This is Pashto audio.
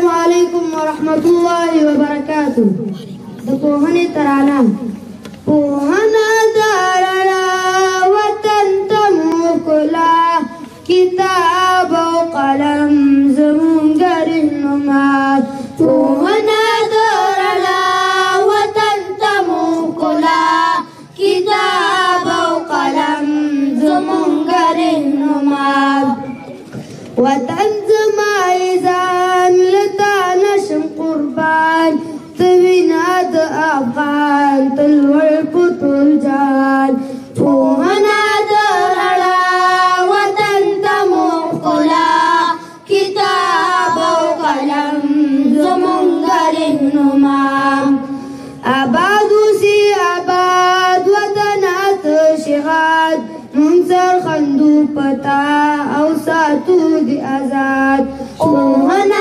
السلام علیکم ورحمت الله وبرکاتہ. د پوهنې ترانه. پوهنه د رڼا وطن ته مو ښکلا، کتاب او قلم زموږ رهنما. پوهنه د رڼا وطن ته مو ښکلا، کتاب او قلم زموږ رهنما. وطن زما ځان لتا نشم قربان، ته وینا د افغان ته لوړ په ټول جان. پوهنه د رڼا وطن ته مو ښکلا، کتاب او قلم زموږ رهنما. آباد اوسي آباد وطن اتشهاد، مونږ سرخندو پتا او ساتو د آزاد. پوهنه